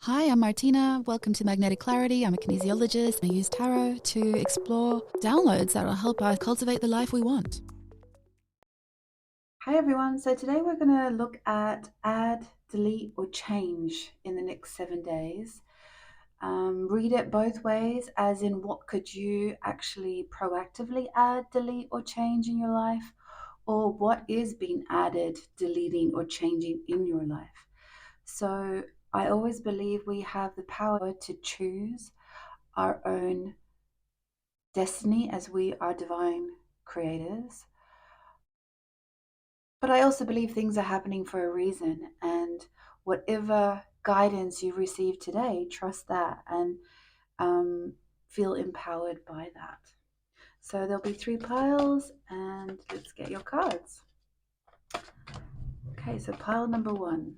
Hi, I'm Martina. Welcome to Magnetic Clarity. I'm a kinesiologist. I use tarot to explore downloads that will help us cultivate the life we want. Hi everyone, so today we're going to look at add, delete or change in the next 7 days. Read it both ways, as in what could you actually proactively add, delete or change in your life, or what is being added, deleting or changing in your life. So I always believe we have the power to choose our own destiny as we are divine creators. But I also believe things are happening for a reason, and whatever guidance you receive today, trust that and feel empowered by that. So there'll be 3 piles, and let's get your cards. Okay, so pile number 1.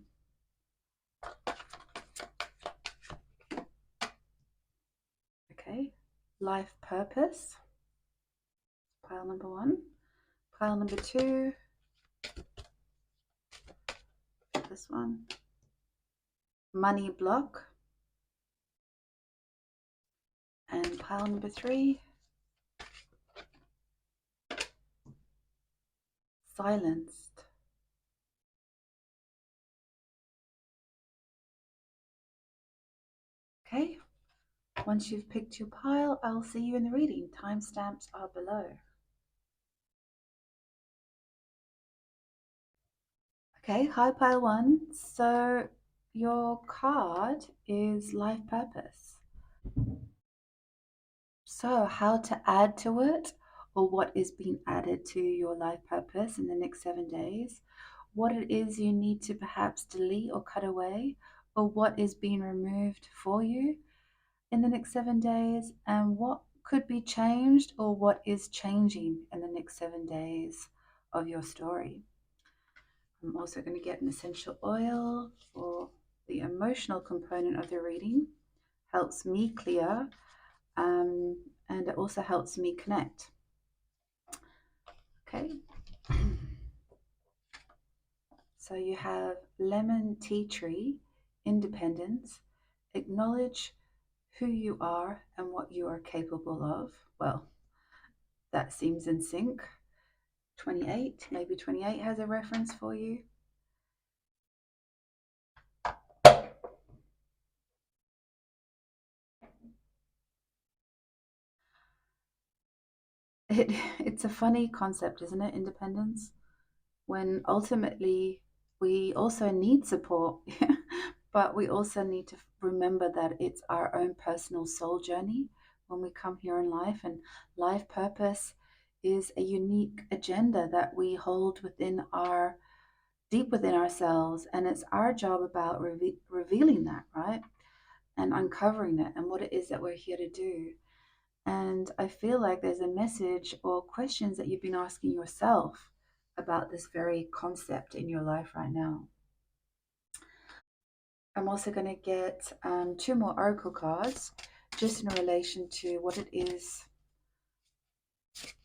Okay, life purpose. Pile number 1. Pile number 2. This one. Money block. And pile number 3. Silenced. Okay, once you've picked your pile, I'll see you in the reading. Timestamps are below. Okay, hi pile 1. So your card is life purpose. So how to add to it, or what is being added to your life purpose in the next 7 days, what it is you need to perhaps delete or cut away, or what is being removed for you in the next 7 days, and what could be changed or what is changing in the next 7 days of your story. I'm also going to get an essential oil for the emotional component of the reading. Helps me clear, and it also helps me connect. Okay. So you have lemon tea tree, independence, acknowledge who you are and what you are capable of. Well, that seems in sync. 28, maybe 28 has a reference for you. It's a funny concept, isn't it? Independence, when ultimately we also need support, but we also need to remember that it's our own personal soul journey when we come here in life, and life purpose is a unique agenda that we hold within our deep within ourselves, and it's our job about revealing that, right, and uncovering it and what it is that we're here to do. And I feel like there's a message or questions that you've been asking yourself about this very concept in your life right now. I'm also going to get 2 more oracle cards just in relation to what it is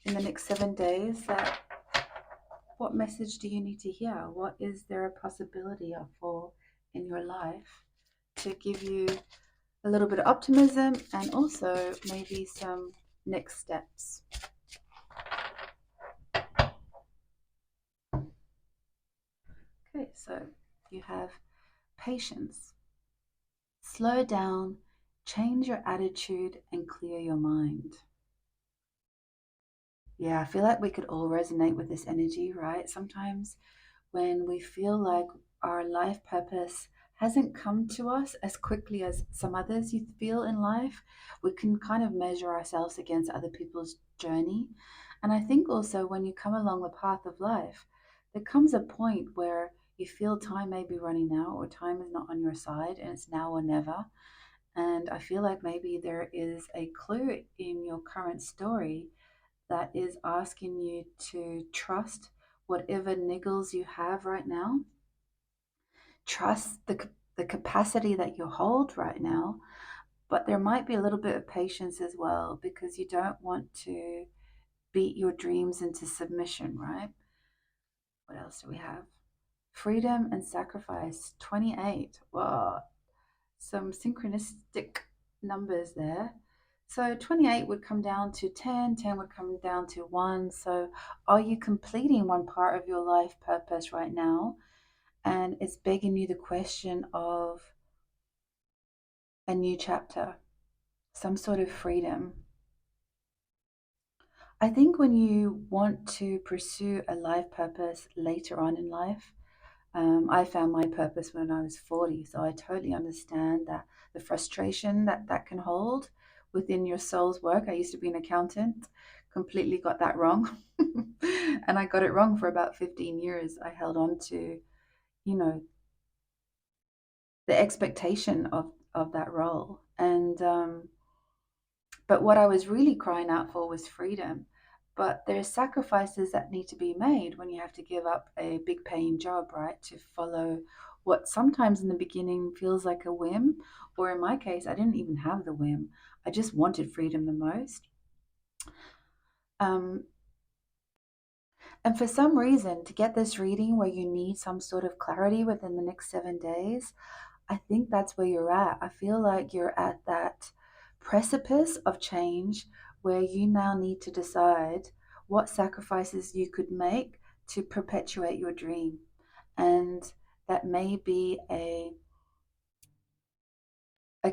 in the next 7 days. That what message do you need to hear? What is there a possibility of for in your life to give you a little bit of optimism and also maybe some next steps? Okay, so you have patience. Slow down, change your attitude, and clear your mind. Yeah, I feel like we could all resonate with this energy, right? Sometimes when we feel like our life purpose hasn't come to us as quickly as some others you feel in life, we can kind of measure ourselves against other people's journey. And I think also when you come along the path of life, there comes a point where you feel time may be running out or time is not on your side and it's now or never. And I feel like maybe there is a clue in your current story that is asking you to trust whatever niggles you have right now. Trust the capacity that you hold right now, but there might be a little bit of patience as well because you don't want to beat your dreams into submission, right? What else do we have? Freedom and sacrifice, 28. Whoa. some synchronistic numbers there. So 28 would come down to 10, 10 would come down to 1. So are you completing one part of your life purpose right now? And it's begging you the question of a new chapter, some sort of freedom. I think when you want to pursue a life purpose later on in life, I found my purpose when I was 40, so I totally understand that the frustration that that can hold within your soul's work. I used to be an accountant, completely got that wrong. And I got it wrong for about 15 years. I held on to, you know, the expectation of that role. But what I was really crying out for was freedom. But there's sacrifices that need to be made when you have to give up a big paying job, right? To follow what sometimes in the beginning feels like a whim. Or in my case, I didn't even have the whim. I just wanted freedom the most. Um, and for some reason, to get this reading where you need some sort of clarity within the next 7 days, I think that's where you're at. I feel like you're at that precipice of change where you now need to decide what sacrifices you could make to perpetuate your dream. And that may be a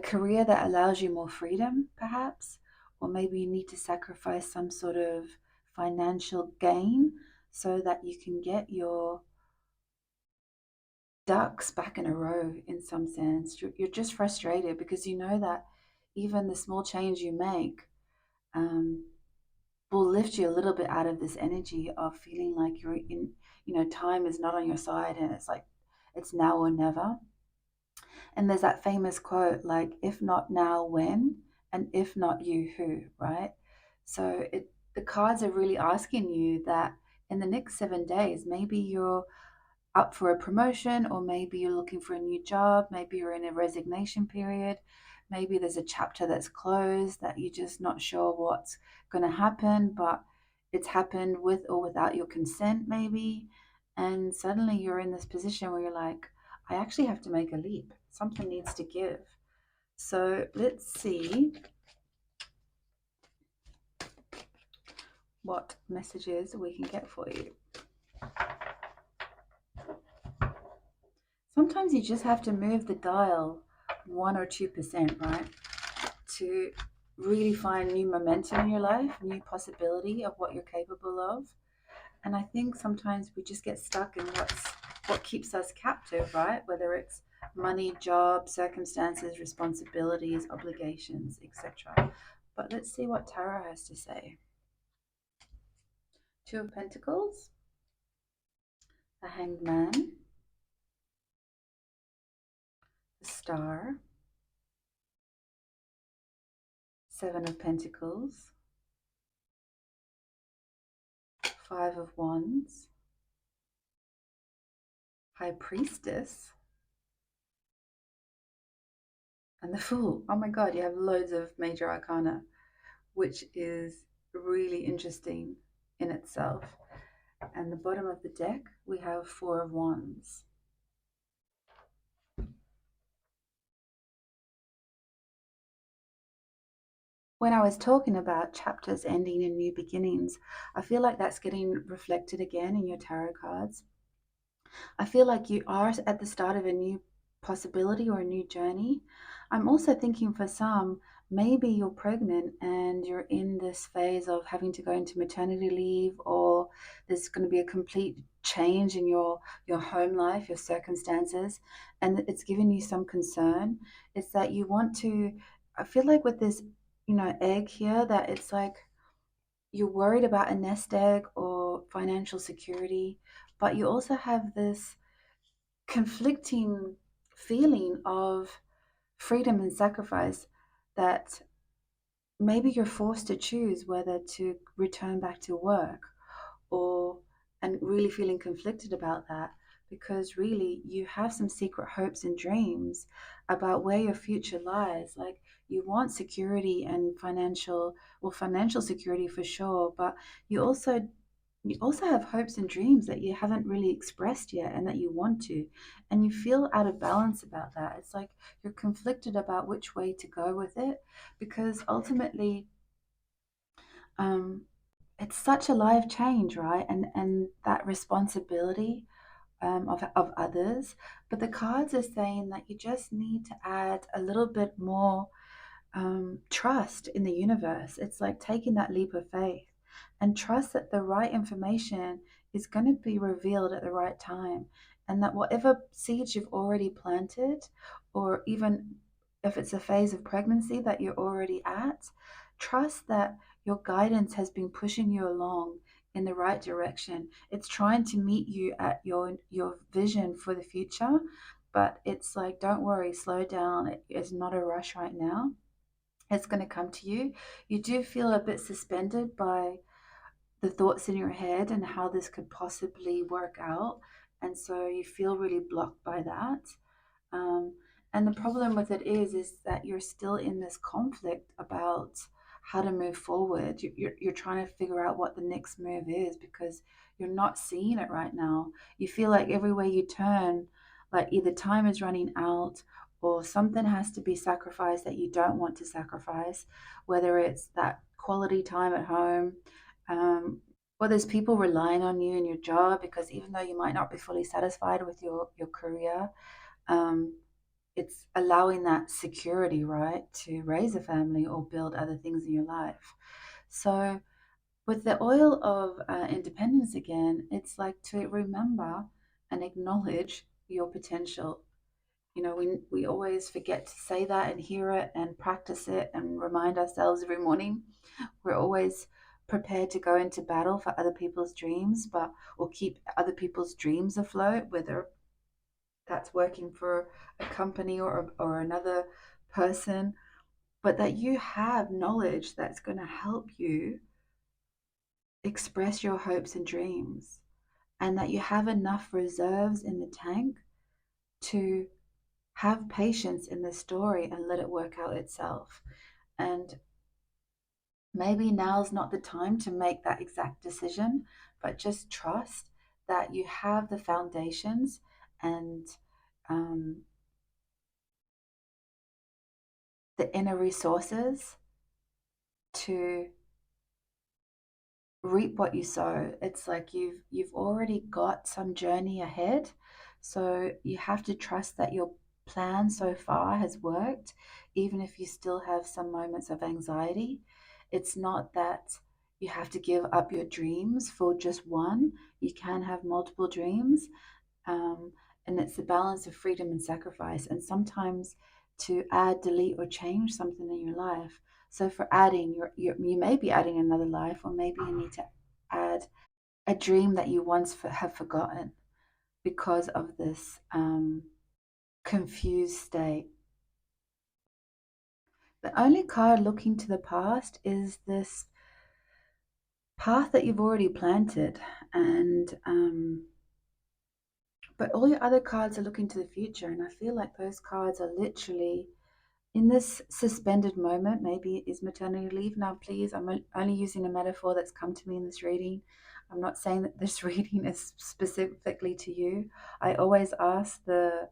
career that allows you more freedom, perhaps, or maybe you need to sacrifice some sort of financial gain so that you can get your ducks back in a row in some sense. You're just frustrated because you know that even the small change you make um, will lift you a little bit out of this energy of feeling like you're in, time is not on your side and it's like it's now or never. And there's that famous quote like, if not now, when? And if not you, who, right? So the cards are really asking you that in the next 7 days, maybe you're up for a promotion, or maybe you're looking for a new job, maybe you're in a resignation period, maybe there's a chapter that's closed that you're just not sure what's going to happen, but it's happened with or without your consent, maybe. And suddenly you're in this position where you're like, I actually have to make a leap. Something needs to give. So let's see what messages we can get for you. Sometimes you just have to move the dial 1 or 2%, right? To really find new momentum in your life, new possibility of what you're capable of. And I think sometimes we just get stuck in what keeps us captive, right? Whether it's money, job, circumstances, responsibilities, obligations, etc. But let's see what Tarot has to say. Two of Pentacles, the Hanged Man, the Star, Seven of Pentacles, Five of Wands, High Priestess, and the Fool. Oh my God, you have loads of major arcana, which is really interesting in itself. And the bottom of the deck, we have Four of Wands. When I was talking about chapters ending and new beginnings, I feel like that's getting reflected again in your tarot cards. I feel like you are at the start of a new possibility or a new journey. I'm also thinking for some, maybe you're pregnant and you're in this phase of having to go into maternity leave, or there's going to be a complete change in your home life, your circumstances, and it's giving you some concern. It's that you want to, I feel like with this, egg here, that it's like you're worried about a nest egg or financial security, but you also have this conflicting feeling of freedom and sacrifice, that maybe you're forced to choose whether to return back to work, or and really feeling conflicted about that, because really you have some secret hopes and dreams about where your future lies. Like, you want security and financial security for sure, but you also you also have hopes and dreams that you haven't really expressed yet and that you want to, and you feel out of balance about that. It's like you're conflicted about which way to go with it, because ultimately, um, it's such a life change, right? And that responsibility, of others. But the cards are saying that you just need to add a little bit more, trust in the universe. It's like taking that leap of faith and trust that the right information is going to be revealed at the right time. And that whatever seeds you've already planted, or even if it's a phase of pregnancy that you're already at, trust that your guidance has been pushing you along in the right direction. It's trying to meet you at your vision for the future, but it's like, don't worry, slow down. It is not a rush right now. It's going to come to you. You do feel a bit suspended by the thoughts in your head and how this could possibly work out. And so you feel really blocked by that. Um, and the problem with it is that you're still in this conflict about how to move forward. You're trying to figure out what the next move is because you're not seeing it right now. You feel like everywhere you turn, like either time is running out or something has to be sacrificed that you don't want to sacrifice, whether it's that quality time at home, um, or there's people relying on you in your job because even though you might not be fully satisfied with your career, um, it's allowing that security, right, to raise a family or build other things in your life. So, with the oil of independence again, it's like to remember and acknowledge your potential. You know, we always forget to say that and hear it and practice it and remind ourselves every morning. We're always prepared to go into battle for other people's dreams, but or keep other people's dreams afloat, whether that's working for a company or another person, but that you have knowledge that's going to help you express your hopes and dreams, and that you have enough reserves in the tank to have patience in the story and let it work out itself. And maybe now's not the time to make that exact decision, but just trust that you have the foundations and, um, the inner resources to reap what you sow. It's like you've already got some journey ahead. So you have to trust that your plan so far has worked, even if you still have some moments of anxiety. It's not that you have to give up your dreams for just one. You can have multiple dreams, um, and it's the balance of freedom and sacrifice. And sometimes to add, delete, or change something in your life. So for adding, you may be adding another life, or maybe you need to add a dream that you once have forgotten because of this, confused state. The only card looking to the past is this path that you've already planted, and, but all your other cards are looking to the future, and I feel like those cards are literally in this suspended moment. Maybe it is maternity leave. Now, please, I'm only using a metaphor that's come to me in this reading. I'm not saying that this reading is specifically to you. I always ask the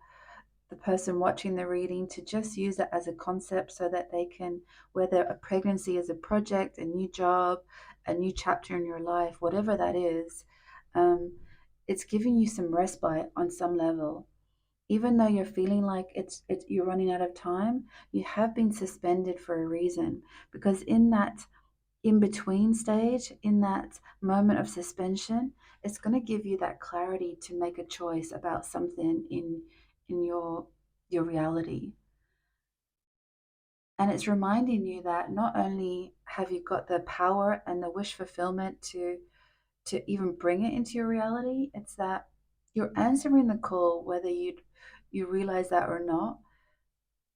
person watching the reading to just use it as a concept so that they can, whether a pregnancy is a project, a new job, a new chapter in your life, whatever that is, um, it's giving you some respite on some level. Even though you're feeling like it's you're running out of time, you have been suspended for a reason, because in that in between stage, in that moment of suspension, it's going to give you that clarity to make a choice about something in your reality. And it's reminding you that not only have you got the power and the wish fulfillment to even bring it into your reality, it's that you're answering the call, whether you realize that or not.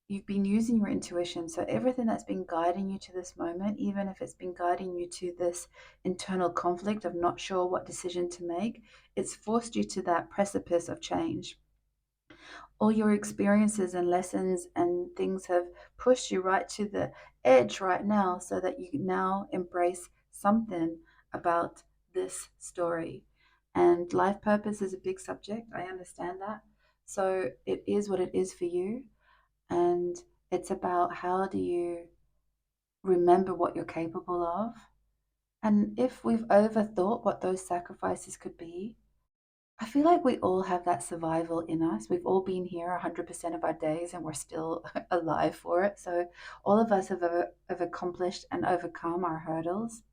You've been using your intuition. So everything that's been guiding you to this moment, even if it's been guiding you to this internal conflict of not sure what decision to make, it's forced you to that precipice of change. All your experiences and lessons and things have pushed you right to the edge right now so that you now embrace something about this story. And life purpose is a big subject. I understand that. So it is what it is for you. And it's about how do you remember what you're capable of. And if we've overthought what those sacrifices could be, I feel like we all have that survival in us. We've all been here 100% of our days and we're still alive for it. So all of us have accomplished and overcome our hurdles.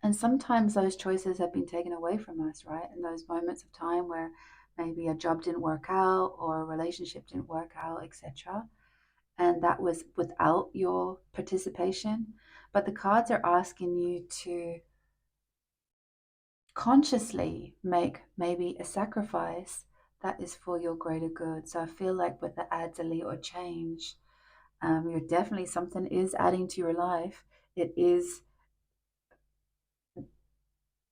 And sometimes those choices have been taken away from us, right? In those moments of time where maybe a job didn't work out or a relationship didn't work out, etc. And that was without your participation. But the cards are asking you to consciously make maybe a sacrifice that is for your greater good. So I feel like with the adderley or change, you're definitely something is adding to your life. It is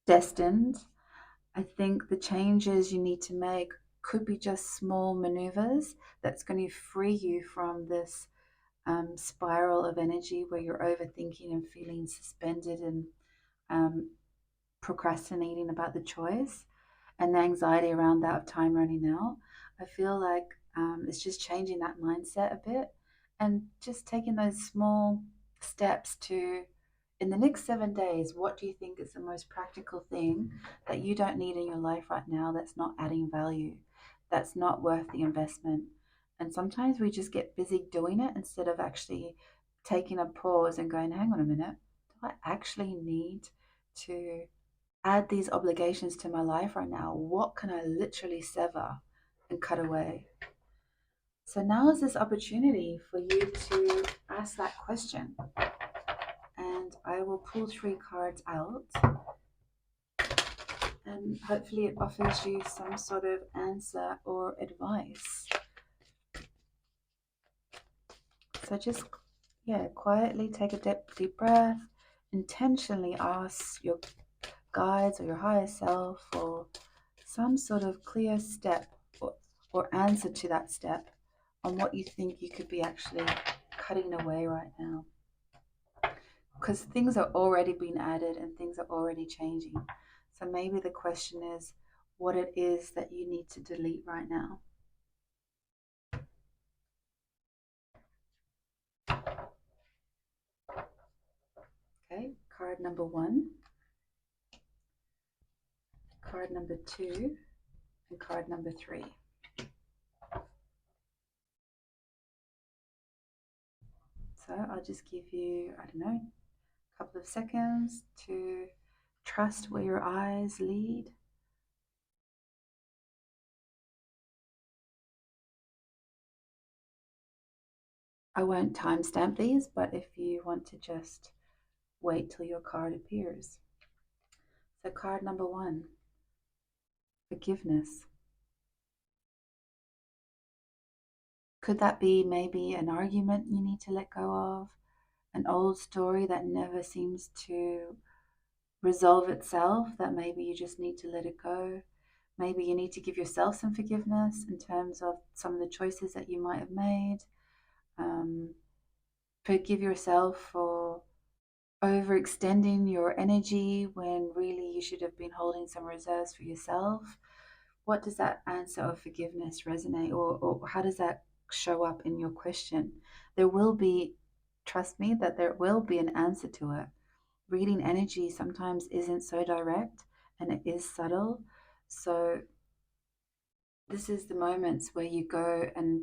destined. I think the changes you need to make could be just small maneuvers that's going to free you from this spiral of energy where you're overthinking and feeling suspended and um, procrastinating about the choice and the anxiety around that of time running out. I feel like it's just changing that mindset a bit and just taking those small steps to, in the next 7 days, what do you think is the most practical thing that you don't need in your life right now that's not adding value, that's not worth the investment? And sometimes we just get busy doing it instead of actually taking a pause and going, hang on a minute, do I actually need to add these obligations to my life right now? What can I literally sever and cut away? So now is this opportunity for you to ask that question. And I will pull 3 cards out and hopefully it offers you some sort of answer or advice. So just, quietly take a deep breath, intentionally ask your guides or your higher self for some sort of clear step or answer to that step on what you think you could be actually cutting away right now. Because things are already being added and things are already changing. So maybe the question is what it is that you need to delete right now. Okay, card number 1, card number 2, and card number 3. So I'll just give you, I don't know, a couple of seconds to trust where your eyes lead. I won't timestamp these, but if you want to just wait till your card appears. So card number 1, forgiveness. Could that be maybe an argument you need to let go of? An old story that never seems to resolve itself, that maybe you just need to let it go? Maybe you need to give yourself some forgiveness in terms of some of the choices that you might have made. Forgive yourself for overextending your energy when really you should have been holding some reserves for yourself. What does that answer of forgiveness resonate, or how does that show up in your question? There will be, trust me, that there will be an answer to it. Reading energy sometimes isn't so direct and it is subtle. So this is the moments where you go and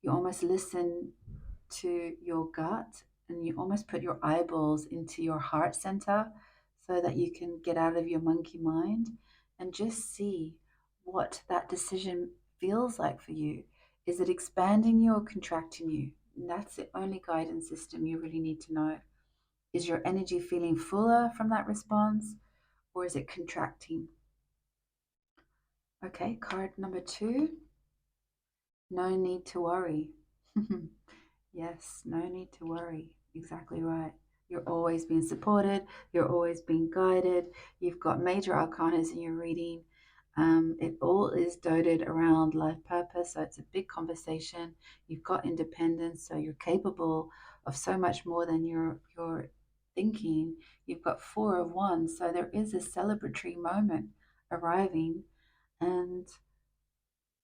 you almost listen to your gut and you almost put your eyeballs into your heart center so that you can get out of your monkey mind and just see what that decision feels like for you. Is it expanding you or contracting you? And that's the only guidance system you really need to know. Is your energy feeling fuller from that response or is it contracting? Okay, card number 2, no need to worry. Yes, no need to worry. Exactly right. You're always being supported. You're always being guided. You've got major arcanas in your reading. It all is dotted around life purpose. So it's a big conversation. You've got independence. So you're capable of so much more than you're thinking, you've got 4 of Wands, so there is a celebratory moment arriving. And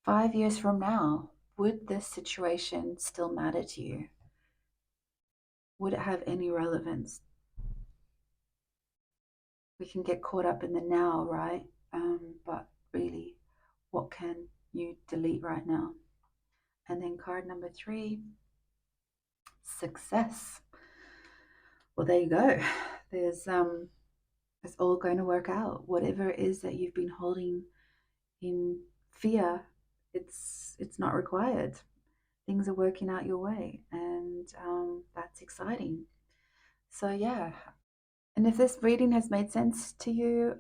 5 years from now, would this situation still matter to you? Would it have any relevance? We can get caught up in the now, right? But really, what can you delete right now? And then card number 3, success. Well, there you go. There's it's all going to work out. Whatever it is that you've been holding in fear, it's not required. Things are working out your way, and that's exciting. So yeah. And if this reading has made sense to you,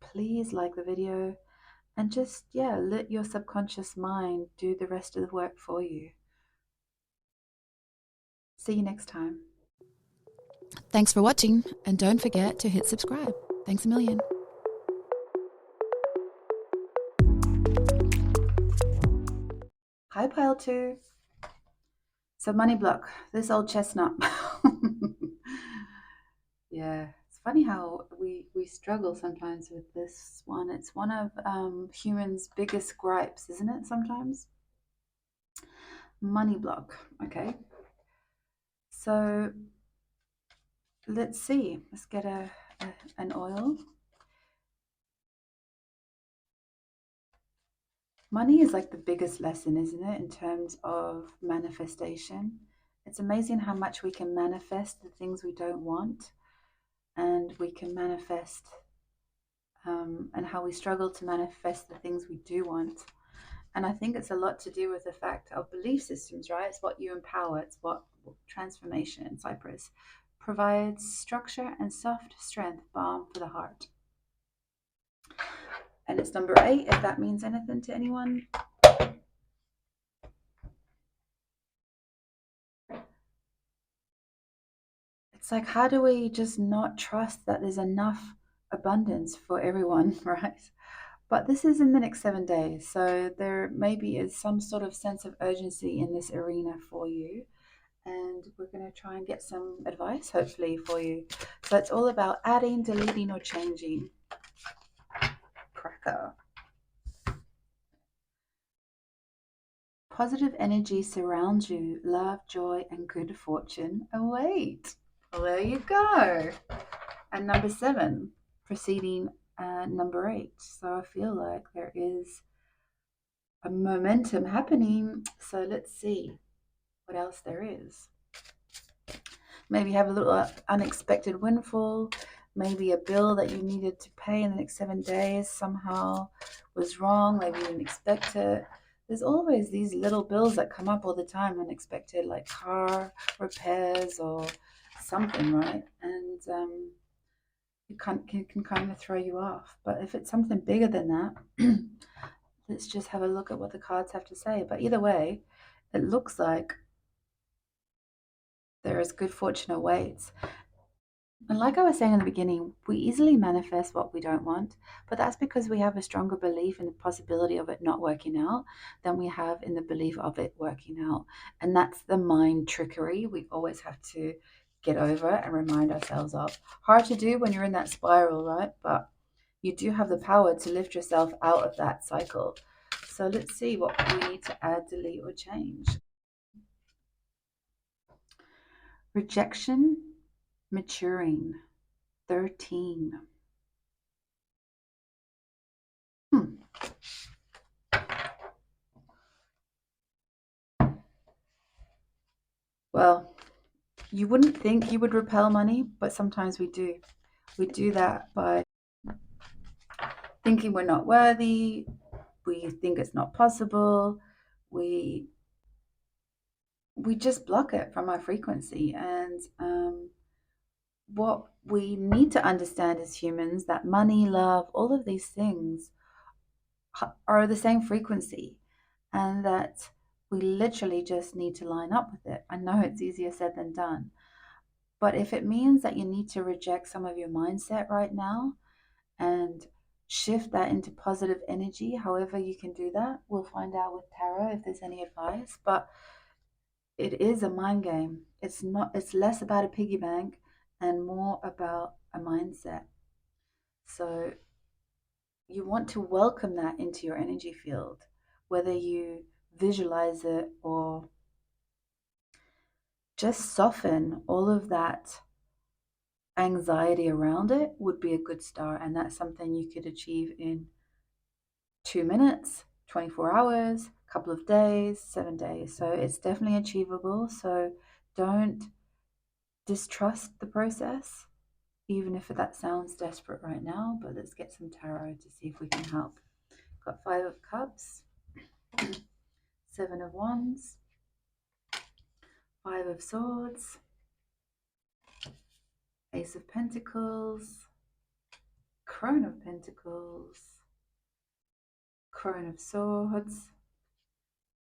please like the video and just, yeah, let your subconscious mind do the rest of the work for you. See you next time. Thanks for watching, and don't forget to hit subscribe. Thanks a million. Hi, pile 2. So money block, this old chestnut. Yeah, it's funny how we struggle sometimes with this one. It's one of humans' biggest gripes, isn't it, sometimes? Money block, okay. So let's see. Let's get an oil. Money is like the biggest lesson, isn't it, in terms of manifestation? It's amazing how much we can manifest the things we don't want, and we can manifest, and how we struggle to manifest the things we do want. And I think it's a lot to do with the fact of belief systems, right? It's what you empower, it's what transformation in Cyprus provides structure and soft strength, balm for the heart. And it's number 8, if that means anything to anyone. It's like, how do we just not trust that there's enough abundance for everyone, right? But this is in the next 7 days, so there maybe is some sort of sense of urgency in this arena for you. And we're going to try and get some advice, hopefully, for you. So it's all about adding, deleting, or changing. Cracker. Positive energy surrounds you. Love, joy, and good fortune await. Well, there you go. And number 7, preceding number 8. So I feel like there is a momentum happening. So let's see what else there is. Maybe have a little unexpected windfall. Maybe a bill that you needed to pay in the next 7 days somehow was wrong. Maybe you didn't expect it. There's always these little bills that come up all the time, unexpected, like car repairs or something, right? And it can kind of throw you off. But if it's something bigger than that, let's just have a look at what the cards have to say. But either way, it looks like there is good fortune awaits. And like I was saying in the beginning, we easily manifest what we don't want, but that's because we have a stronger belief in the possibility of it not working out than we have in the belief of it working out. And that's the mind trickery we always have to get over and remind ourselves of. Hard to do when you're in that spiral, right? But you do have the power to lift yourself out of that cycle. So let's see what we need to add, delete, or change. Rejection, maturing, 13. Well, you wouldn't think you would repel money, but sometimes we do. We do that by thinking we're not worthy. We think it's not possible. We just block it from our frequency. And what we need to understand as humans, that money, love, all of these things are the same frequency, and that we literally just need to line up with it. I know it's easier said than done. But if it means that you need to reject some of your mindset right now and shift that into positive energy, however you can do that, we'll find out with tarot if there's any advice. But it is a mind game. It's less about a piggy bank and more about a mindset. So you want to welcome that into your energy field, whether you visualize it or just soften all of that anxiety around it would be a good start. And that's something you could achieve in 2 minutes, 24 hours, a couple of days, 7 days. So it's definitely achievable. So don't distrust the process, even if that sounds desperate right now. But let's get some tarot to see if we can help. Got Five of Cups, Seven of Wands, Five of Swords, Ace of Pentacles, Crone of Pentacles, Crone of Swords,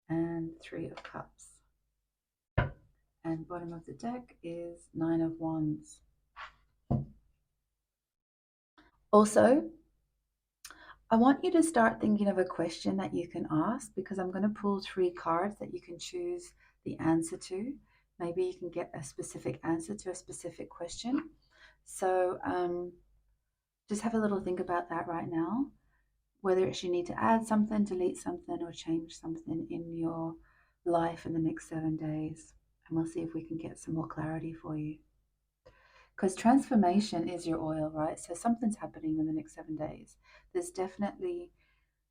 and Three of Cups. And bottom of the deck is Nine of Wands. Also, I want you to start thinking of a question that you can ask, because I'm going to pull 3 cards that you can choose the answer to. Maybe you can get a specific answer to a specific question. So just have a little think about that right now, whether it's you need to add something, delete something, or change something in your life in the next 7 days. And we'll see if we can get some more clarity for you. Because transformation is your oil, right? So something's happening in the next 7 days. There's definitely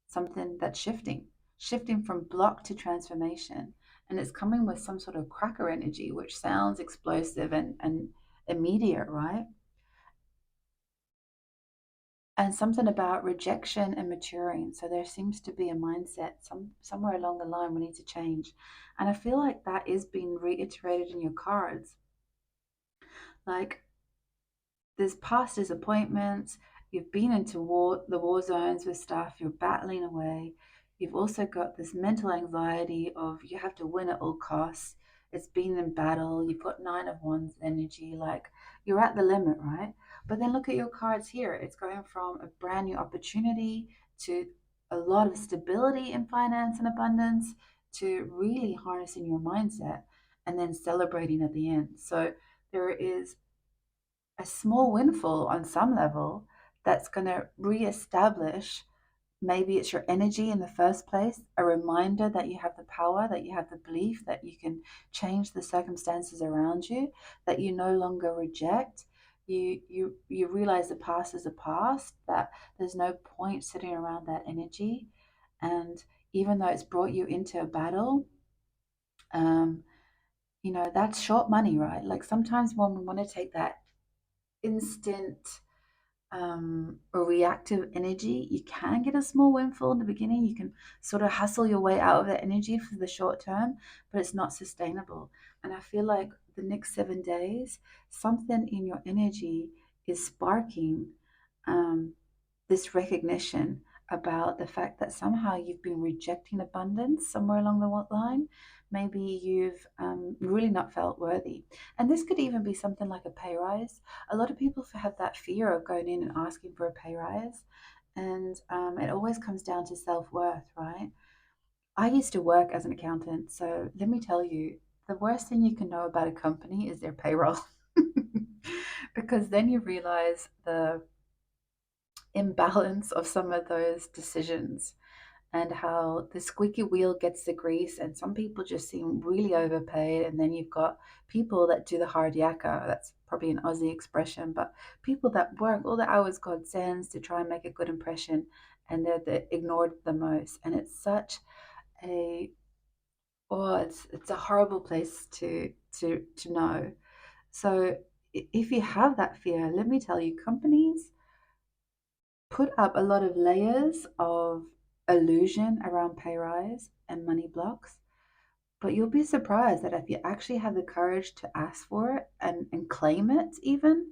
something that's shifting from block to transformation. And it's coming with some sort of cracker energy, which sounds explosive and immediate, right? And something about rejection and maturing. So there seems to be a mindset somewhere along the line we need to change. And I feel like that is being reiterated in your cards. Like, there's past disappointments, you've been into the war zones with stuff, you're battling away. You've also got this mental anxiety of you have to win at all costs. It's been in battle. You've got Nine of Wands energy, like you're at the limit, right? But then look at your cards here. It's going from a brand new opportunity to a lot of stability in finance and abundance to really harnessing your mindset and then celebrating at the end. So there is a small windfall on some level that's going to reestablish, maybe it's your energy in the first place, a reminder that you have the power, that you have the belief that you can change the circumstances around you, that you no longer reject. You realize the past is a past, that there's no point sitting around that energy. And even though it's brought you into a battle, um, that's short money, right? Like sometimes when we want to take that instant or reactive energy, you can get a small windfall in the beginning. You can sort of hustle your way out of that energy for the short term, but it's not sustainable. And I feel like the next 7 days, something in your energy is sparking um, this recognition about the fact that somehow you've been rejecting abundance somewhere along the line. Maybe you've really not felt worthy. And this could even be something like a pay rise. A lot of people have that fear of going in and asking for a pay rise. And it always comes down to self worth, right? I used to work as an accountant. So let me tell you, the worst thing you can know about a company is their payroll. Because then you realize the imbalance of some of those decisions and how the squeaky wheel gets the grease, and some people just seem really overpaid. And then you've got people that do the hard yakka. That's probably an Aussie expression, but people that work all the hours God sends to try and make a good impression, and they're ignored the most. And it's such a it's a horrible place to know. So if you have that fear, let me tell you, companies put up a lot of layers of illusion around pay rise and money blocks. But you'll be surprised that if you actually have the courage to ask for it and claim it, even,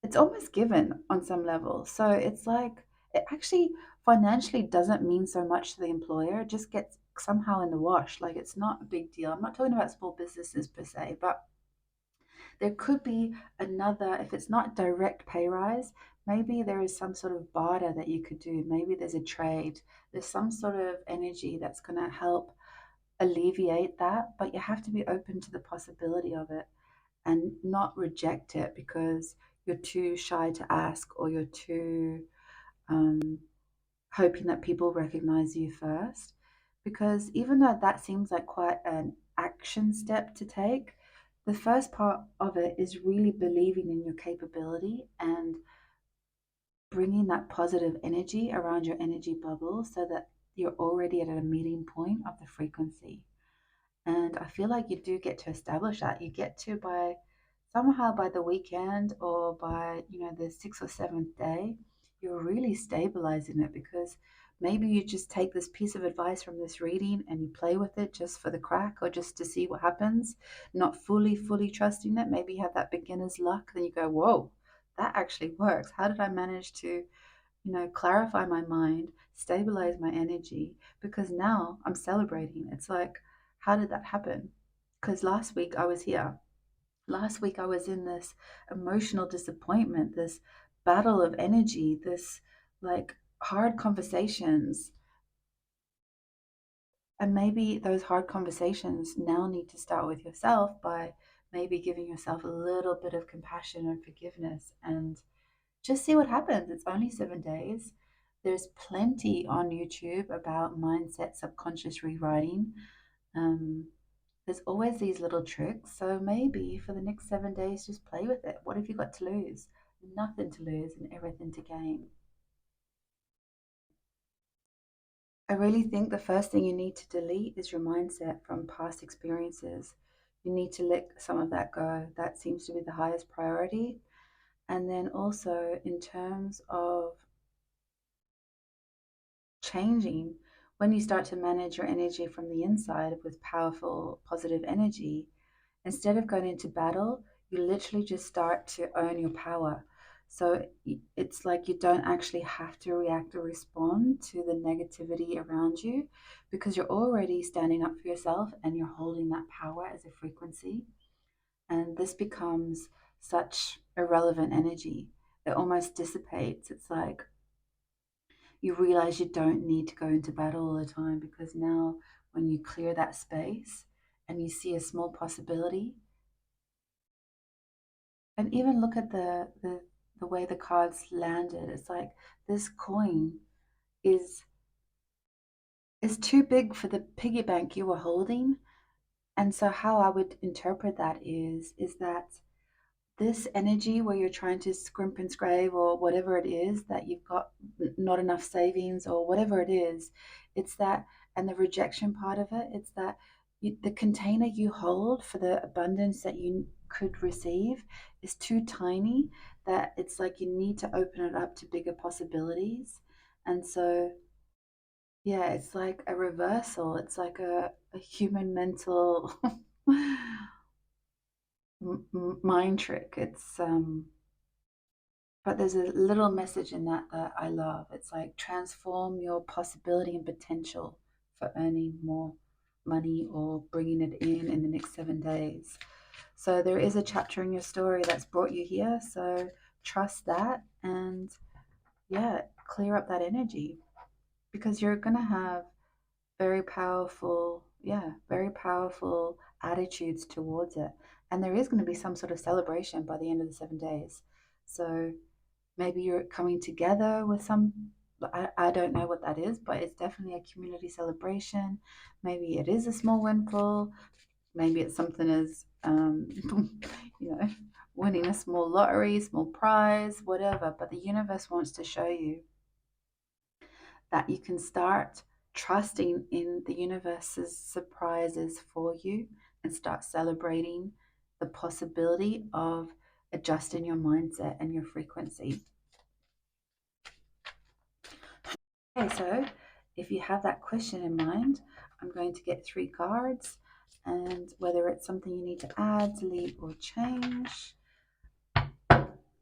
it's almost given on some level. So it's like it actually financially doesn't mean so much to the employer, it just gets somehow in the wash. Like it's not a big deal. I'm not talking about small businesses per se, but there could be another, if it's not direct pay rise, maybe there is some sort of barter that you could do. Maybe there's a trade. There's some sort of energy that's going to help alleviate that, but you have to be open to the possibility of it. and not reject it because you're too shy to ask, or you're too hoping that people recognize you first. Because even though that seems like quite an action step to take, the first part of it is really believing in your capability and bringing that positive energy around your energy bubble so that you're already at a meeting point of the frequency. And I feel like you do get to establish that. You get to, by somehow by the weekend, or by, the sixth or seventh day, you're really stabilizing it, because maybe you just take this piece of advice from this reading and you play with it just for the crack, or just to see what happens, not fully trusting it. Maybe you have that beginner's luck, then you go, whoa, that actually works. How did I manage to clarify my mind, stabilize my energy? Because now I'm celebrating. It's like, how did that happen? Because last week I was here. Last week I was in this emotional disappointment, this battle of energy, this like hard conversations. And maybe those hard conversations now need to start with yourself by maybe giving yourself a little bit of compassion and forgiveness, and just see what happens. It's only 7 days. There's plenty on YouTube about mindset, subconscious rewriting. Um, there's always these little tricks. So maybe for the next 7 days, just play with it. What have you got to lose? Nothing to lose and everything to gain. I really think the first thing you need to delete is your mindset from past experiences. You need to let some of that go. That seems to be the highest priority. And then also, in terms of changing, when you start to manage your energy from the inside with powerful positive energy, instead of going into battle, you literally just start to own your power. So it's like you don't actually have to react or respond to the negativity around you, because you're already standing up for yourself and you're holding that power as a frequency. And this becomes such irrelevant energy. It almost dissipates. It's like you realize you don't need to go into battle all the time, because now when you clear that space and you see a small possibility, and even look at the way the cards landed, it's like this coin is is too big for the piggy bank you were holding. And so how I would interpret that is that this energy where you're trying to scrimp and scrape, or whatever it is, that you've got not enough savings, or whatever it is, it's that. And the rejection part of it, it's that the container you hold for the abundance that you could receive is too tiny, that it's like you need to open it up to bigger possibilities. And so, yeah, it's like a reversal. It's like a human mental mind trick. But there's a little message in that that I love. It's like, transform your possibility and potential for earning more money, or bringing it in the next 7 days. So there is a chapter in your story that's brought you here. So trust that, and yeah, clear up that energy, because you're going to have very powerful, yeah, very powerful attitudes towards it. And there is going to be some sort of celebration by the end of the 7 days. So maybe you're coming together with some, I don't know what that is, but it's definitely a community celebration. Maybe it is a small windfall. Maybe it's something as, you know, winning a small lottery, small prize, whatever. But the universe wants to show you that you can start trusting in the universe's surprises for you, and start celebrating the possibility of adjusting your mindset and your frequency. Okay, so if you have that question in mind, I'm going to get 3 cards, and whether it's something you need to add, delete, or change,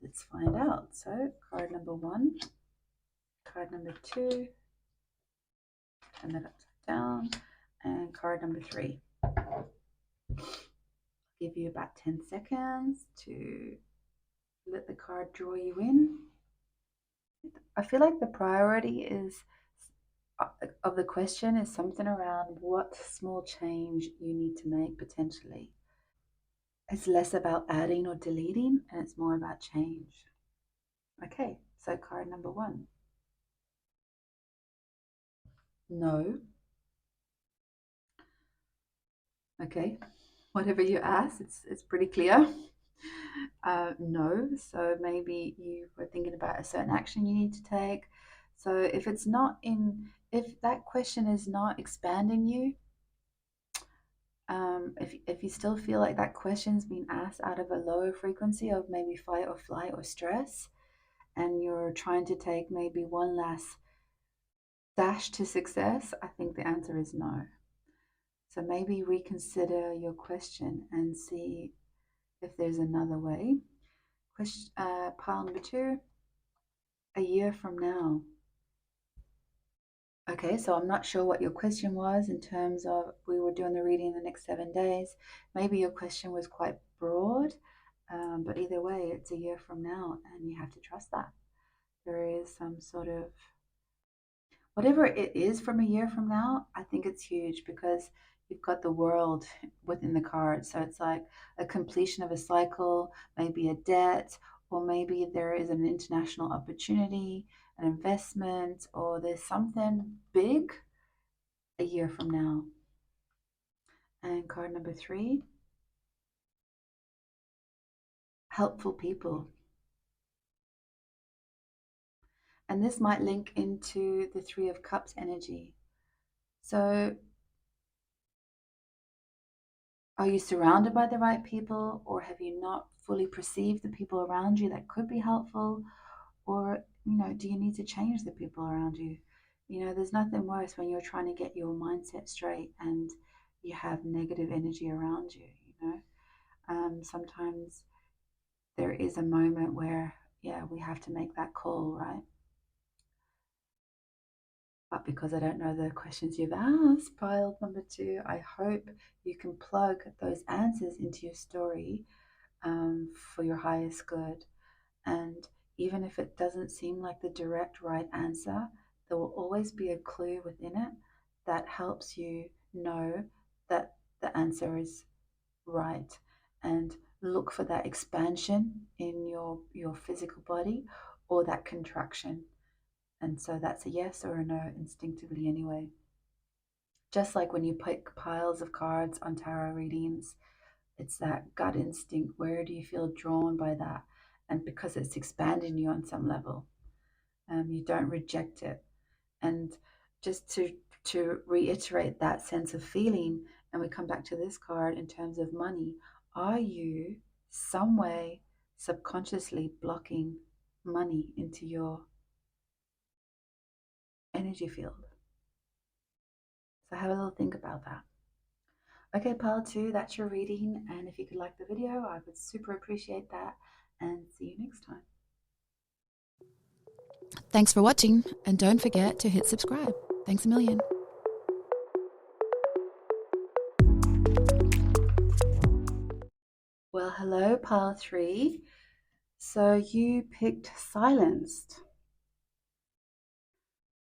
let's find out. So, card number 1, card number 2, and then upside down, and card number 3. Give you about 10 seconds to let the card draw you in. I feel like the priority is of the question is something around what small change you need to make potentially. It's less about adding or deleting, and it's more about change. Okay, so card number one. No. Okay, whatever you ask, it's pretty clear. No, so maybe you were thinking about a certain action you need to take. So if that question is not expanding you, if you still feel like that question's been asked out of a lower frequency of maybe fight or flight or stress, and you're trying to take maybe one last dash to success, I think the answer is no. So maybe reconsider your question and see if there's another way. Question, pile number two, a year from now. Okay, so I'm not sure what your question was in terms of we were doing the reading in the next 7 days. Maybe your question was quite broad, but either way, it's a year from now, and you have to trust that. There is some sort of whatever it is from a year from now, I think it's huge because you've got the world within the card. So it's like a completion of a cycle, maybe a debt, or maybe there is an international opportunity, an investment, or there's something big a year from now. And card number three, helpful people. And this might link into the Three of Cups energy. So are you surrounded by the right people, or have you not fully perceived the people around you that could be helpful? Or, do you need to change the people around you? There's nothing worse when you're trying to get your mindset straight and you have negative energy around you, Sometimes there is a moment where, yeah, we have to make that call, right? But because I don't know the questions you've asked, pile number two, I hope you can plug those answers into your story for your highest good. And even if it doesn't seem like the direct right answer, there will always be a clue within it that helps you know that the answer is right. And look for that expansion in your physical body or that contraction. And so that's a yes or a no instinctively anyway. Just like when you pick piles of cards on tarot readings, it's that gut instinct. Where do you feel drawn by that? And because it's expanding you on some level, you don't reject it. And just to reiterate that sense of feeling, and we come back to this card in terms of money, are you some way subconsciously blocking money into your energy field? So have a little think about that. Okay, pile two, that's your reading. And if you could like the video, I would super appreciate that. And see you next time. Thanks for watching, and don't forget to hit subscribe. Thanks a million. Well, hello, pile three. So you picked silenced.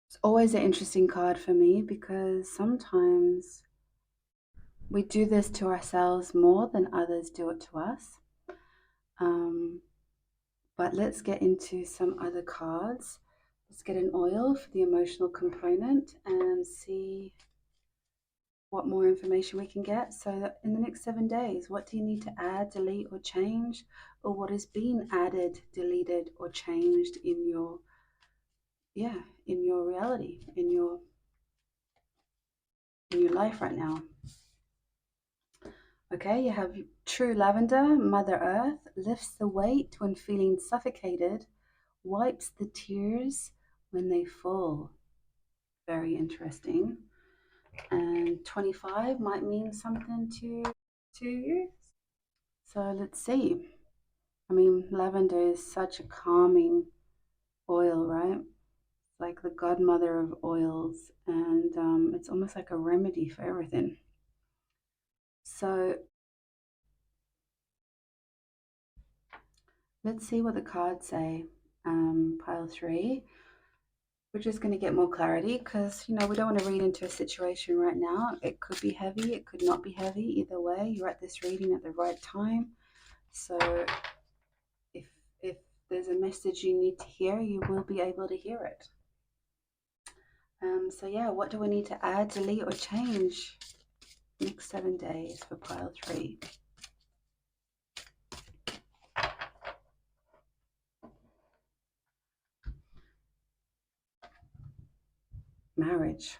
It's always an interesting card for me because sometimes we do this to ourselves more than others do it to us. But let's get into some other cards. Let's get an oil for the emotional component and see what more information we can get. So in the next 7 days, what do you need to add, delete, or change? Or what is being added, deleted, or changed in your reality, in your life right now? Okay, you have true lavender. Mother Earth lifts the weight when feeling suffocated, wipes the tears when they fall. Very interesting. And 25 might mean something to you. So let's see. I mean, lavender is such a calming oil, right? It's like the godmother of oils, and it's almost like a remedy for everything. So let's see what the cards say. Pile three. we're just going to get more clarity because, we don't want to read into a situation right now. It could be heavy, it could not be heavy. Either way, you're at this reading at the right time. So if if there's a message you need to hear, you will be able to hear it. So yeah, what do we need to add, delete, or change next 7 days for pile 3? Marriage.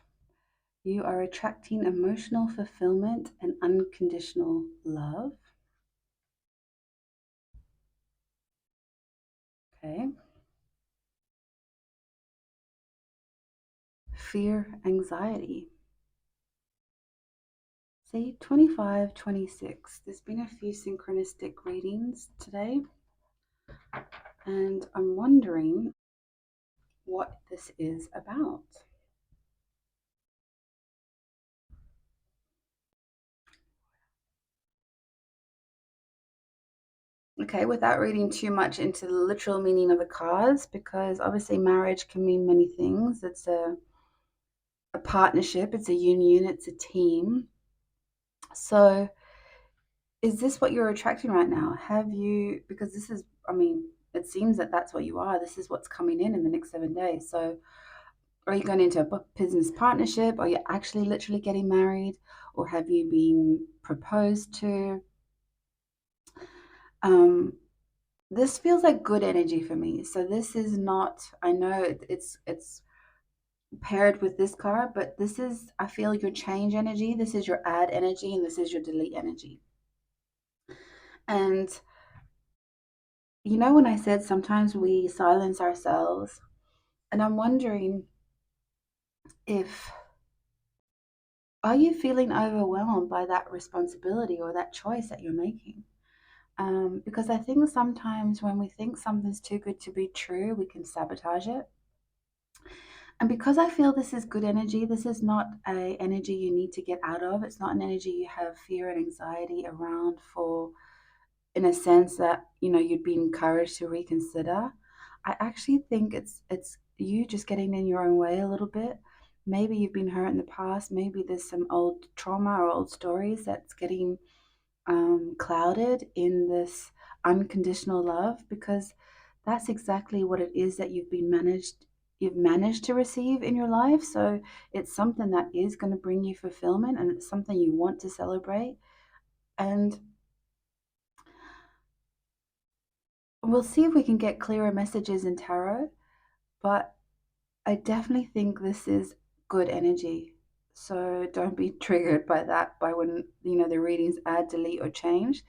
You are attracting emotional fulfillment and unconditional love. Okay. Fear, anxiety. See, 25, 26. There's been a few synchronistic readings today, and I'm wondering what this is about. Okay, without reading too much into the literal meaning of the cards, because obviously marriage can mean many things. It's a partnership, it's a union, it's a team. So is this what you're attracting right now? Have you, because this is, it seems that that's what you are. This is what's coming in the next 7 days. So are you going into a business partnership? Are you actually literally getting married? Or have you been proposed to? This feels like good energy for me. So this is not, I know it's paired with this card, but this is, I feel, your change energy. This is your add energy, and this is your delete energy. And when I said sometimes we silence ourselves, and I'm wondering if, are you feeling overwhelmed by that responsibility or that choice that you're making? Because I think sometimes when we think something's too good to be true, we can sabotage it. And because I feel this is good energy, this is not a energy you need to get out of. It's not an energy you have fear and anxiety around for, in a sense that, you'd be encouraged to reconsider. I actually think it's you just getting in your own way a little bit. Maybe you've been hurt in the past. Maybe there's some old trauma or old stories that's getting clouded in this unconditional love, because that's exactly what it is that you've managed to receive in your life. So it's something that is going to bring you fulfillment, and it's something you want to celebrate. And we'll see if we can get clearer messages in tarot, but I definitely think this is good energy. So don't be triggered by that, by when, the readings add, delete, or change.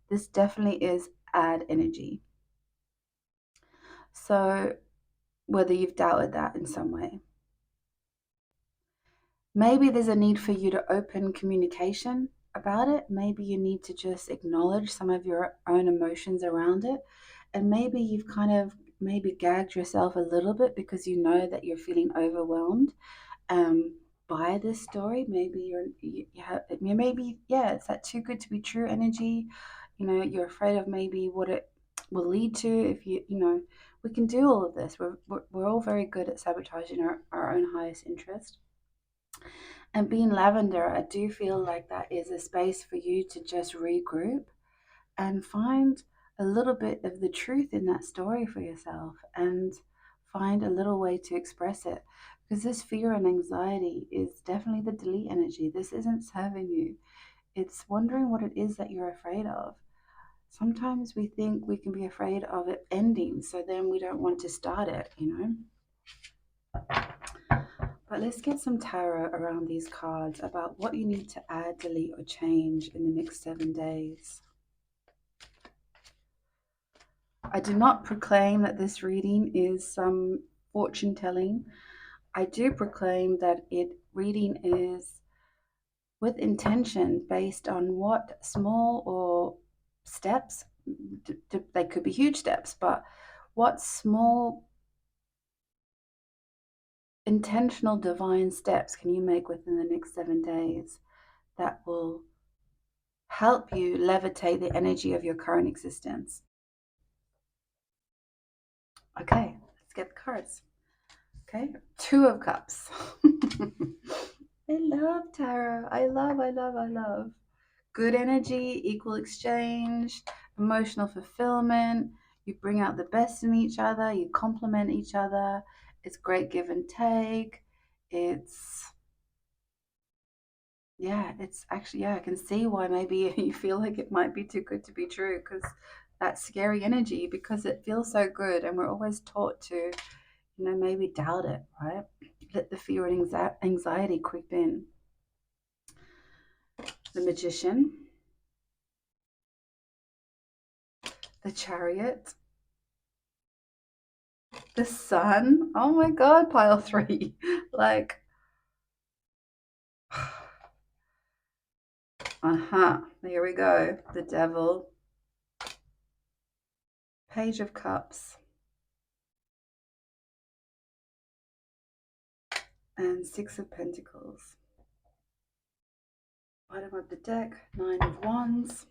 This definitely is add energy. So whether you've doubted that in some way, maybe there's a need for you to open communication about it. Maybe you need to just acknowledge some of your own emotions around it. And maybe you've kind of maybe gagged yourself a little bit because you know that you're feeling overwhelmed by this story. Maybe it's that too good to be true energy. You're afraid of maybe what it will lead to if we can do all of this. We're all very good at sabotaging our own highest interest. And being lavender, I do feel like that is a space for you to just regroup and find a little bit of the truth in that story for yourself, and find a little way to express it. Because this fear and anxiety is definitely the delete energy. This isn't serving you. It's wondering what it is that you're afraid of. Sometimes we think we can be afraid of it ending, so then we don't want to start it. But let's get some tarot around these cards about what you need to add, delete, or change in the next 7 days. I do not proclaim that this reading is some fortune telling. I do proclaim that reading is with intention, based on what small or steps, they could be huge steps, but what small intentional divine steps can you make within the next 7 days that will help you levitate the energy of your current existence? Okay, let's get the cards. Okay, Two of Cups. I love tarot. I love. Good energy, equal exchange, emotional fulfillment. You bring out the best in each other, you complement each other. It's great give and take. It's, yeah, it's actually, yeah, I can see why maybe you feel like it might be too good to be true because that's scary energy because it feels so good and we're always taught to, maybe doubt it, right? Let the fear and anxiety creep in. The Magician, the Chariot, the Sun. Oh my God, pile three. Like, here we go. The Devil, Page of Cups, and Six of Pentacles. Bottom of the deck, Nine of Wands.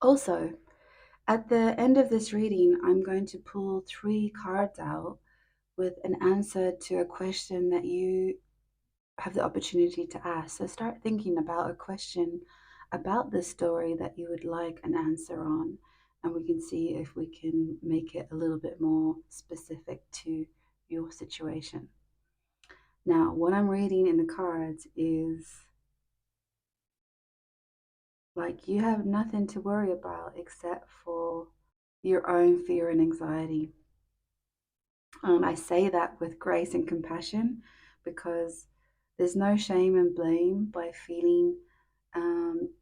Also, at the end of this reading, I'm going to pull three cards out with an answer to a question that you have the opportunity to ask. So start thinking about a question about this story that you would like an answer on, and we can see if we can make it a little bit more specific to your situation. Now, what I'm reading in the cards is like you have nothing to worry about except for your own fear and anxiety. I say that with grace and compassion because there's no shame and blame by feeling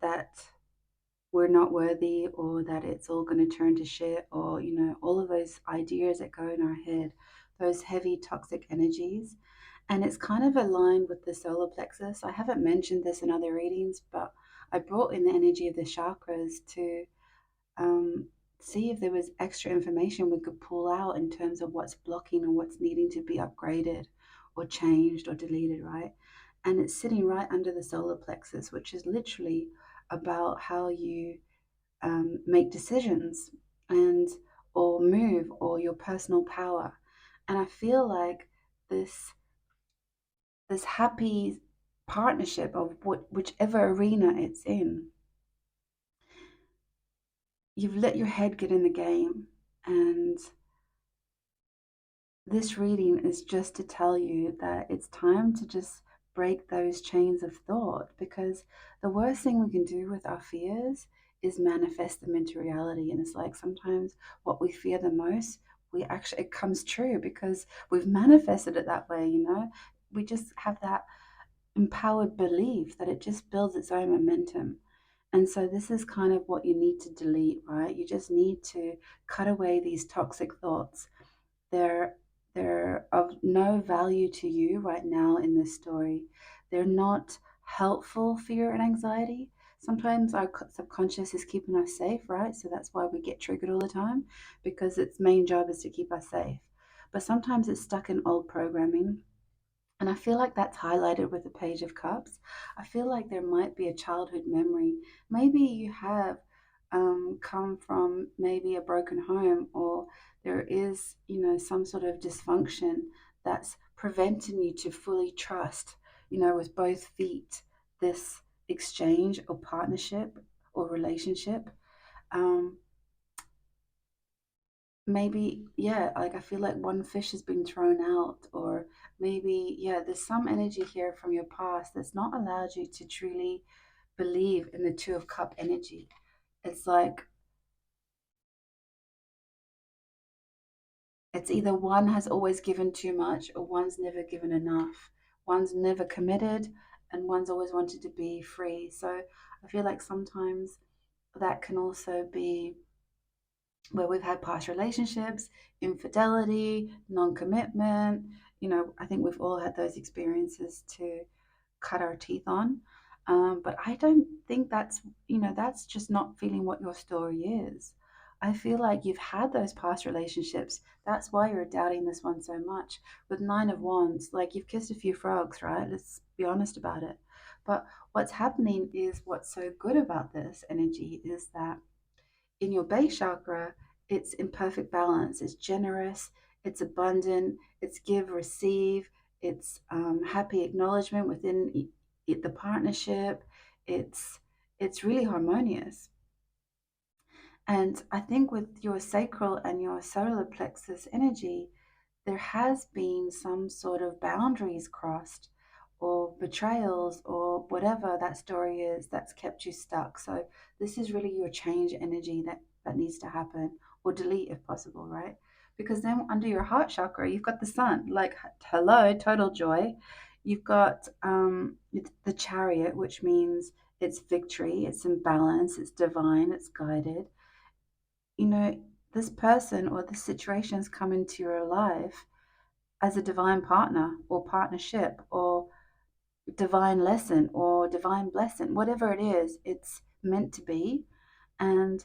that we're not worthy or that it's all going to turn to shit or, all of those ideas that go in our head, those heavy toxic energies. And it's kind of aligned with the solar plexus. I haven't mentioned this in other readings, but I brought in the energy of the chakras to um, see if there was extra information we could pull out in terms of what's blocking or what's needing to be upgraded or changed or deleted, right? And it's sitting right under the solar plexus, which is literally about how you make decisions and or move or your personal power. And I feel like this happy partnership of whichever arena it's in, you've let your head get in the game. And this reading is just to tell you that it's time to just break those chains of thought, because the worst thing we can do with our fears is manifest them into reality. And it's like sometimes what we fear the most, we actually, it comes true because we've manifested it that way. We just have that empowered belief that it just builds its own momentum. And so this is kind of what you need to delete, right? You just need to cut away these toxic thoughts. They're they're of no value to you right now in this story. They're not helpful fear and anxiety. Sometimes our subconscious is keeping us safe, right? So that's why we get triggered all the time, because its main job is to keep us safe. But sometimes it's stuck in old programming, and I feel like that's highlighted with the Page of Cups. I feel like there might be a childhood memory. Maybe you have come from maybe a broken home, or there is, some sort of dysfunction that's preventing you to fully trust, with both feet, this exchange or partnership or relationship. Um, Maybe, yeah, like I feel like one fish has been thrown out, or maybe, yeah, there's some energy here from your past that's not allowed you to truly believe in the Two of Cup energy. It's like it's either one has always given too much or one's never given enough. One's never committed and one's always wanted to be free. So I feel like sometimes that can also be where we've had past relationships, infidelity, non commitment. I think we've all had those experiences to cut our teeth on. But I don't think that's just not feeling what your story is. I feel like you've had those past relationships. That's why you're doubting this one so much. With Nine of Wands, like you've kissed a few frogs, right? Let's be honest about it. But what's happening is what's so good about this energy is that in your base chakra, it's in perfect balance. It's generous, it's abundant, it's give, receive, it's happy acknowledgement within the partnership. It's it's really harmonious. And I think with your sacral and your solar plexus energy, there has been some sort of boundaries crossed or betrayals or whatever that story is that's kept you stuck. So this is really your change energy that needs to happen, or delete if possible, right? Because then under your heart chakra, you've got the sun, like hello, total joy. You've got the chariot, which means it's victory, it's in balance, it's divine, it's guided. You know, this person or this situation's come into your life as a divine partner or partnership or divine lesson or divine blessing, whatever it is, it's meant to be. And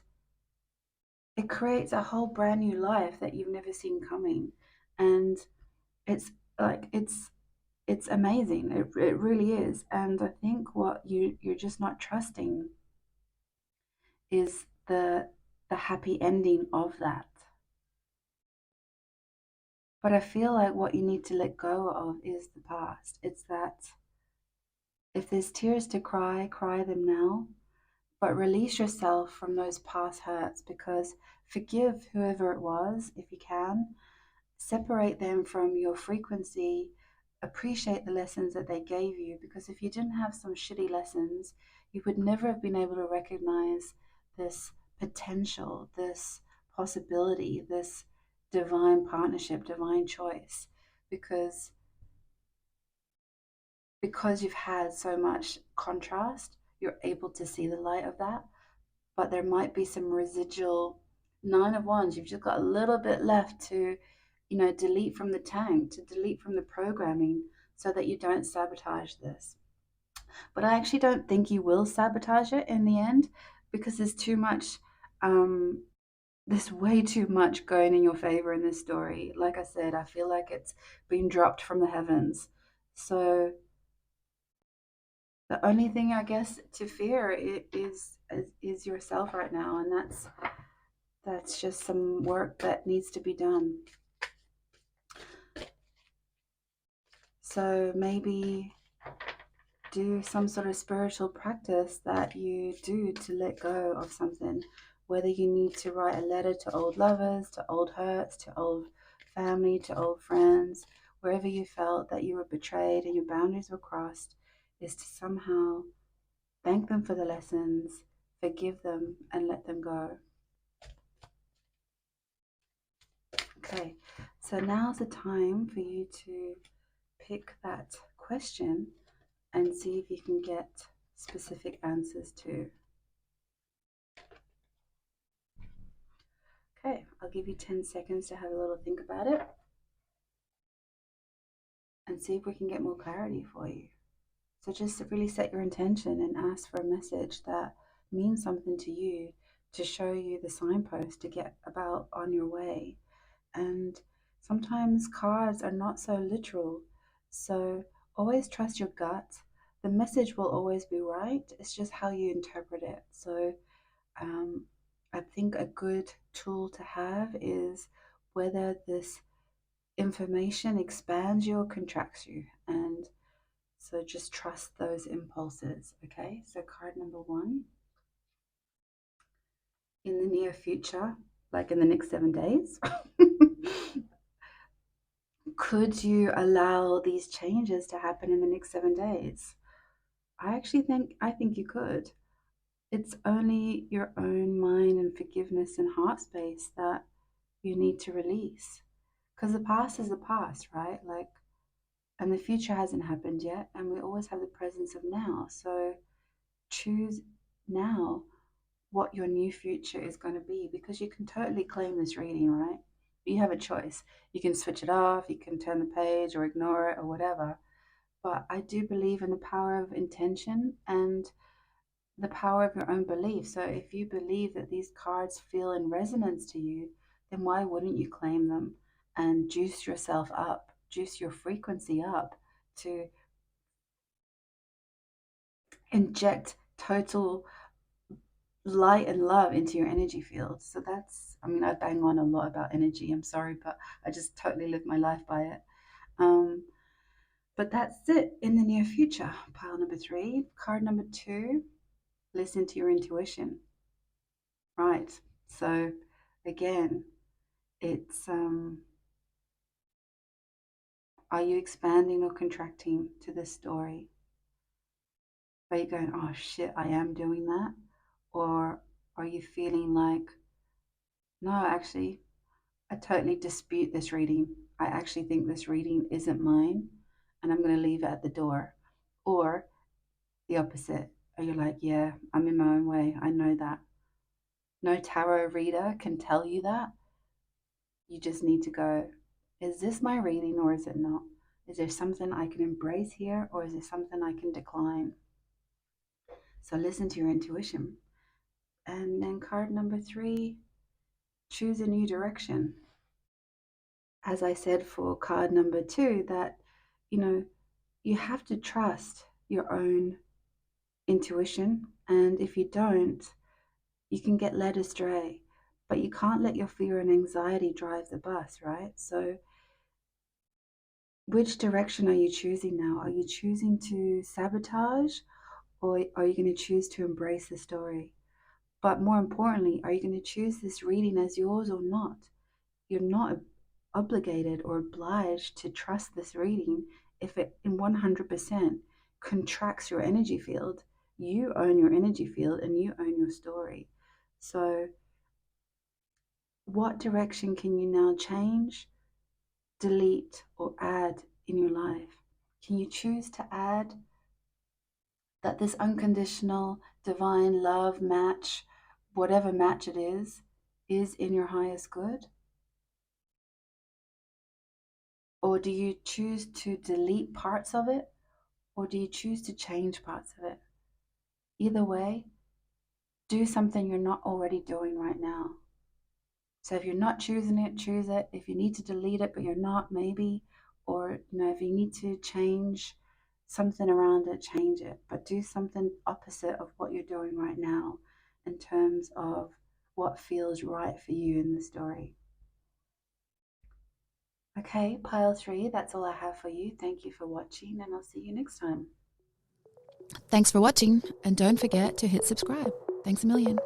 it creates a whole brand new life that you've never seen coming. And it's like, it's amazing. It really is. And I think what you're just not trusting is the happy ending of that. But I feel like what you need to let go of is the past. It's that if there's tears to cry, cry them now, but release yourself from those past hurts, because forgive whoever it was if you can. Separate them from your frequency. Appreciate the lessons that they gave you, because if you didn't have some shitty lessons, you would never have been able to recognize this potential, this possibility, this divine partnership, divine choice, because you've had so much contrast, you're able to see the light of that. But there might be some residual nine of wands. You've just got a little bit left to, delete from the tank, to delete from the programming, so that you don't sabotage this. But I actually don't think you will sabotage it in the end, because there's too much, there's way too much going in your favor in this story. Like I said, I feel like it's been dropped from the heavens. So the only thing I guess to fear is yourself right now, and that's just some work that needs to be done. So maybe do some sort of spiritual practice that you do to let go of something, whether you need to write a letter to old lovers, to old hurts, to old family, to old friends, wherever you felt that you were betrayed and your boundaries were crossed, is to somehow thank them for the lessons, forgive them, and let them go. Okay, so now's the time for you to pick that question and see if you can get specific answers to. Okay, I'll give you 10 seconds to have a little think about it and see if we can get more clarity for you. So just really set your intention and ask for a message that means something to you, to show you the signpost to get about on your way. And sometimes cards are not so literal. So always trust your gut. The message will always be right. It's just how you interpret it. So I think a good tool to have is whether this information expands you or contracts you. And so just trust those impulses. Okay, so card number one: in the near future, like in the next 7 days, could you allow these changes to happen in the next 7 days? I think you could. It's only your own mind and forgiveness and heart space that you need to release. Because the past is the past, right? Like, and the future hasn't happened yet, and we always have the presence of now. So choose now what your new future is going to be, because you can totally claim this reading, right? You have a choice. You can switch it off, you can turn the page or ignore it or whatever. But I do believe in the power of intention and the power of your own belief. So if you believe that these cards feel in resonance to you, then why wouldn't you claim them and juice yourself up, juice your frequency up to inject total light and love into your energy field. So that's, I mean, I bang on a lot about energy. I'm sorry, but I just totally live my life by it. Um, but that's it in the near future. Pile number three. Card number two, listen to your intuition. Right. So again, it's are you expanding or contracting to this story? Are you going, oh shit, I am doing that? Or are you feeling like, no, actually, I totally dispute this reading. I actually think this reading isn't mine and I'm going to leave it at the door. Or the opposite. Are you like, yeah, I'm in my own way. I know that. No tarot reader can tell you that. You just need to go, is this my reading or is it not? Is there something I can embrace here or is there something I can decline? So listen to your intuition. And then card number three, choose a new direction. As I said for card number two, that, you know, you have to trust your own intuition. And if you don't, you can get led astray. But you can't let your fear and anxiety drive the bus, right? So, which direction are you choosing now? Are you choosing to sabotage or are you going to choose to embrace the story? But more importantly, are you going to choose this reading as yours or not? You're not obligated or obliged to trust this reading if it in 100% contracts your energy field. You own your energy field and you own your story. So, what direction can you now change, delete, or add in your life? Can you choose to add that this unconditional divine love match, whatever match it is in your highest good? Or do you choose to delete parts of it? Or do you choose to change parts of it? Either way, do something you're not already doing right now. So if you're not choosing it, choose it. If you need to delete it, but you're not, maybe, or if you need to change something around it, change it. But do something opposite of what you're doing right now in terms of what feels right for you in the story. Okay, pile three, that's all I have for you. Thank you for watching, and I'll see you next time. Thanks for watching, and don't forget to hit subscribe. Thanks a million.